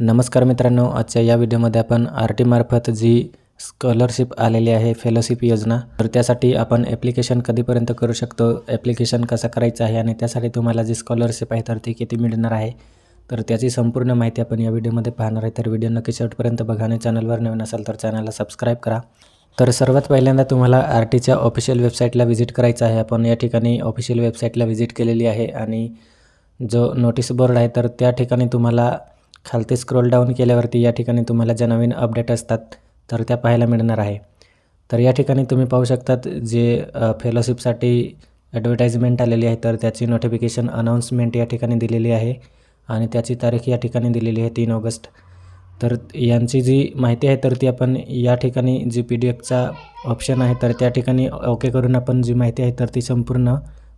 नमस्कार मित्रांनो, आजच्या या व्हिडिओमध्ये आपण आर-टी मार्फत जी स्कॉलरशिप आलेली आहे, फेलोशिप योजना, तर त्यासाठी आपण ॲप्लिकेशन कधीपर्यंत करू शकतो, ॲप्लिकेशन कसं करायचं आहे आणि त्यासाठी तुम्हाला जी स्कॉलरशिप आहे तर ती किती मिळणार आहे, तर त्याची संपूर्ण माहिती आपण या व्हिडिओमध्ये पाहणार आहे. तर व्हिडिओ नक्की शेवटपर्यंत बघा आणि चॅनलवर नवीन असाल तर चॅनलला सबस्क्राईब करा. तर सर्वात पहिल्यांदा तुम्हाला आर-टीच्या ऑफिशियल वेबसाईटला व्हिजिट करायचं आहे. आपण या ठिकाणी ऑफिशियल वेबसाईटला व्हिजिट केलेली आहे आणि जो नोटीस बोर्ड आहे तर त्या ठिकाणी तुम्हाला खालती स्क्रोल डाऊन केल्यावरती या ठिकाणी तुम्हाला ज्या नवीन अपडेट असतात तर त्या पाहायला मिळणार आहे. तर या ठिकाणी तुम्ही पाहू शकतात जे फेलोशिपसाठी ॲडव्हर्टाइजमेंट आलेली आहे तर त्याची नोटिफिकेशन अनाउन्समेंट या ठिकाणी दिलेली आहे आणि त्याची तारीख या ठिकाणी दिलेली आहे 3 ऑगस्ट. तर यांची जी माहिती आहे तर ती आपण या ठिकाणी जी PDF ऑप्शन आहे तर त्या ठिकाणी ओके करून आपण जी माहिती आहे तर ती संपूर्ण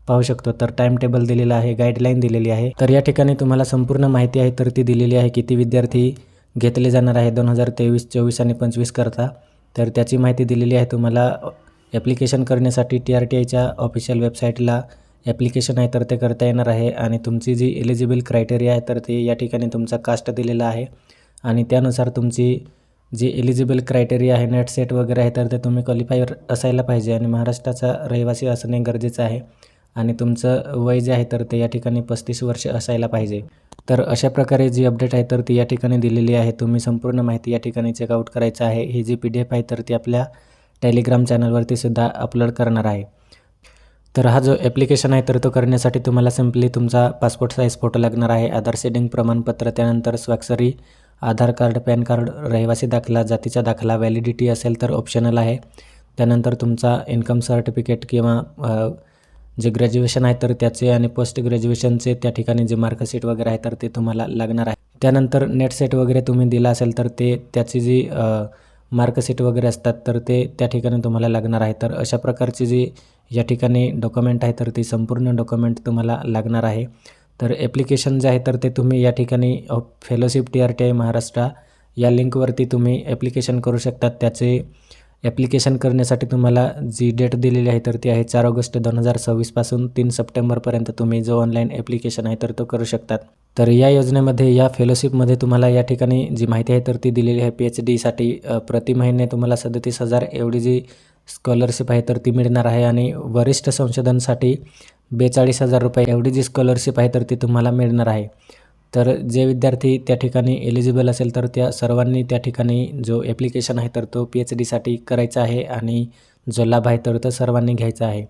पाहू शकतो. तर टाईम टेबल दिलेला आहे, गाईडलाईन दिलेली आहे. तर या ठिकाणी तुम्हाला संपूर्ण माहिती आहे तर ती दिलेली आहे. किती विद्यार्थी घेतले जाणार आहे 2023, 24 आणि 25 करता, तर त्याची माहिती दिलेली आहे. तुम्हाला ॲप्लिकेशन करण्यासाठी TRTIच्या ऑफिशियल वेबसाईटला ॲप्लिकेशन आहे तर ते करता येणार आहे आणि तुमची जी एलिजिबल क्रायटेरिया आहे तर ते या ठिकाणी तुमचा कास्ट दिलेला आहे आणि त्यानुसार तुमची जी एलिजिबल क्रायटेरिया आहे, नेट सेट वगैरे आहे तर ते तुम्ही क्वालिफायर असायला पाहिजे आणि महाराष्ट्राचा रहिवासी असणे गरजेचं आहे आणि तुमचं वय जे आहे तर ते या ठिकाणी 35 वर्ष असायला पाहिजे. तर अशा प्रकारे जी अपडेट आहे तर ती या ठिकाणी दिलेली आहे. तुम्ही संपूर्ण माहिती या ठिकाणी चेकआउट करायचं आहे. ही जी PDF आहे तर ती आपल्या टेलिग्राम चॅनलवरती सुद्धा अपलोड करणार आहे. तर हा जो ॲप्लिकेशन आहे तर तो करण्यासाठी तुम्हाला सिम्पली तुमचा पासपोर्ट साईज फोटो लागणार आहे, आधार सीडिंग प्रमाणपत्र, त्यानंतर स्वाक्षरी, आधार कार्ड, पॅन कार्ड, रहिवासी दाखला, जातीचा दाखला, व्हॅलिडिटी असेल तर ऑप्शनल आहे. त्यानंतर तुमचा इन्कम सर्टिफिकेट किंवा जे ग्रॅज्युएशन आहे तर त्याचे आणि पोस्ट ग्रॅज्युएशनचे त्या ठिकाणी जे मार्कशीट वगैरे आहे तर ते तुम्हाला लागणार आहे. त्यानंतर नेट सेट वगैरे तुम्ही दिला असेल तर ते त्याची जी मार्कशीट वगैरे असतात तर ते त्या ठिकाणी तुम्हाला लागणार आहे. तर अशा प्रकारची जी या ठिकाणी डॉक्युमेंट आहे तर ती संपूर्ण डॉक्युमेंट तुम्हाला लागणार आहे. तर ॲप्लिकेशन जे आहे तर ते तुम्ही या ठिकाणी फेलोशिप TRTI महाराष्ट्र या लिंकवरती तुम्ही ॲप्लिकेशन करू शकतात. त्याचे ॲप्लिकेशन करण्यासाठी तुम्हाला जी डेट दिलेली आहे तर ती आहे 4 ऑगस्ट 2026 पासून 3 सप्टेंबरपर्यंत तुम्ही जो ऑनलाईन ॲप्लिकेशन आहे तर तो करू शकतात. तर या योजनेमध्ये, या फेलोशिपमध्ये तुम्हाला या ठिकाणी जी माहिती आहे तर ती दिलेली आहे. PhDसाठी प्रति महिने तुम्हाला 37,000 एवढी जी स्कॉलरशिप आहे तर ती मिळणार आहे आणि वरिष्ठ संशोधनसाठी 42,000 रुपये एवढी जी स्कॉलरशिप आहे तर ती तुम्हाला मिळणार आहे. तर जे विद्यार्थी त्या ठिकाणी एलिजिबल असेल तर त्या सर्वांनी त्या ठिकाणी जो ॲप्लिकेशन आहे तर तो PhDसाठी करायचा आहे आणि जो लाभ आहे तर तो सर्वांनी घ्यायचा आहे.